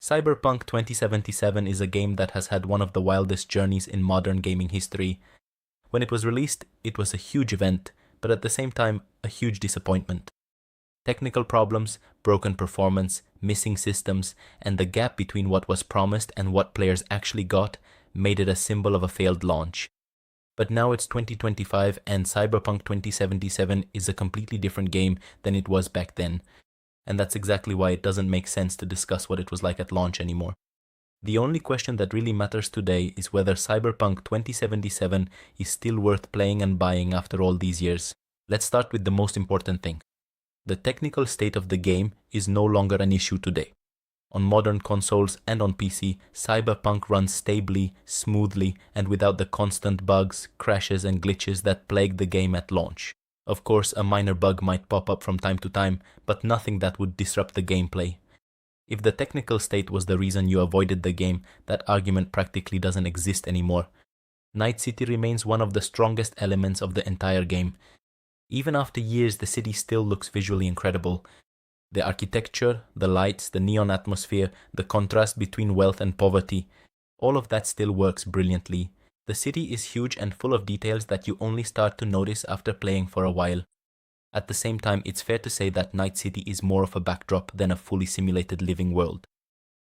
Cyberpunk 2077 is a game that has had one of the wildest journeys in modern gaming history. When it was released, it was a huge event, but at the same time, a huge disappointment. Technical problems, broken performance, missing systems, and the gap between what was promised and what players actually got made it a symbol of a failed launch. But now it's 2025 and Cyberpunk 2077 is a completely different game than it was back then. And that's exactly why it doesn't make sense to discuss what it was like at launch anymore. The only question that really matters today is whether Cyberpunk 2077 is still worth playing and buying after all these years. Let's start with the most important thing. The technical state of the game is no longer an issue today. On modern consoles and on PC, Cyberpunk runs stably, smoothly, and without the constant bugs, crashes, and glitches that plagued the game at launch. Of course, a minor bug might pop up from time to time, but nothing that would disrupt the gameplay. If the technical state was the reason you avoided the game, that argument practically doesn't exist anymore. Night City remains one of the strongest elements of the entire game. Even after years, the city still looks visually incredible. The architecture, the lights, the neon atmosphere, the contrast between wealth and poverty, all of that still works brilliantly. The city is huge and full of details that you only start to notice after playing for a while. At the same time, it's fair to say that Night City is more of a backdrop than a fully simulated living world.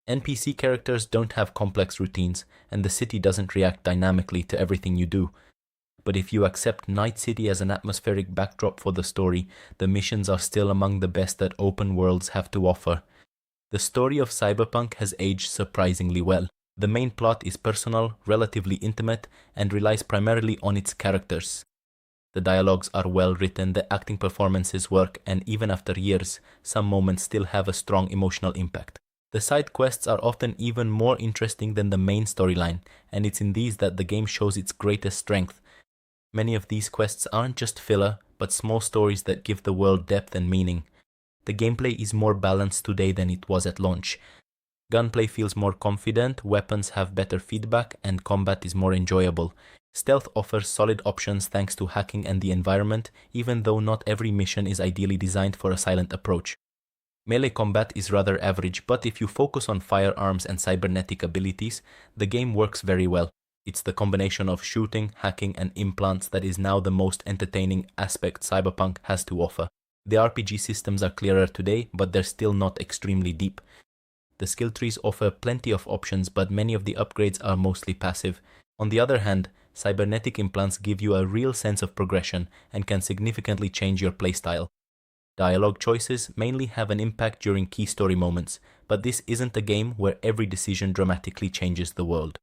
NPC characters don't have complex routines, and the city doesn't react dynamically to everything you do. But if you accept Night City as an atmospheric backdrop for the story, the missions are still among the best that open worlds have to offer. The story of Cyberpunk has aged surprisingly well. The main plot is personal, relatively intimate, and relies primarily on its characters. The dialogues are well written, the acting performances work, and even after years, some moments still have a strong emotional impact. The side quests are often even more interesting than the main storyline, and it's in these that the game shows its greatest strength. Many of these quests aren't just filler, but small stories that give the world depth and meaning. The gameplay is more balanced today than it was at launch. Gunplay feels more confident, weapons have better feedback, and combat is more enjoyable. Stealth offers solid options thanks to hacking and the environment, even though not every mission is ideally designed for a silent approach. Melee combat is rather average, but if you focus on firearms and cybernetic abilities, the game works very well. It's the combination of shooting, hacking, and implants that is now the most entertaining aspect Cyberpunk has to offer. The RPG systems are clearer today, but they're still not extremely deep. The skill trees offer plenty of options, but many of the upgrades are mostly passive. On the other hand, cybernetic implants give you a real sense of progression and can significantly change your playstyle. Dialogue choices mainly have an impact during key story moments, but this isn't a game where every decision dramatically changes the world.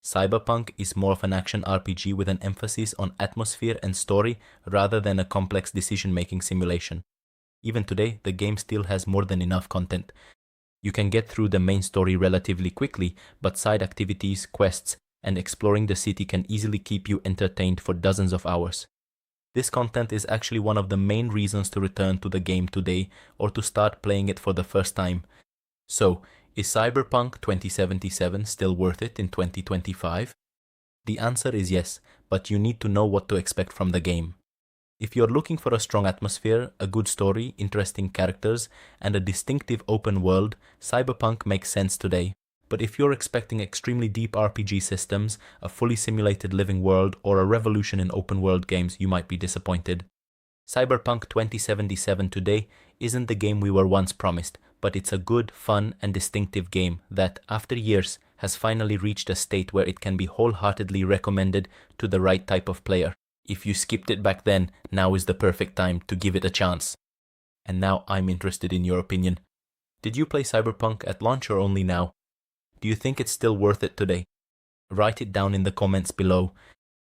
Cyberpunk is more of an action RPG with an emphasis on atmosphere and story rather than a complex decision-making simulation. Even today, the game still has more than enough content. You can get through the main story relatively quickly, but side activities, quests, and exploring the city can easily keep you entertained for dozens of hours. This content is actually one of the main reasons to return to the game today or to start playing it for the first time. So, is Cyberpunk 2077 still worth it in 2025? The answer is yes, but you need to know what to expect from the game. If you're looking for a strong atmosphere, a good story, interesting characters, and a distinctive open world, Cyberpunk makes sense today. But if you're expecting extremely deep RPG systems, a fully simulated living world, or a revolution in open world games, you might be disappointed. Cyberpunk 2077 today isn't the game we were once promised, but it's a good, fun, and distinctive game that, after years, has finally reached a state where it can be wholeheartedly recommended to the right type of player. If you skipped it back then, now is the perfect time to give it a chance. And now I'm interested in your opinion. Did you play Cyberpunk at launch or only now? Do you think it's still worth it today? Write it down in the comments below.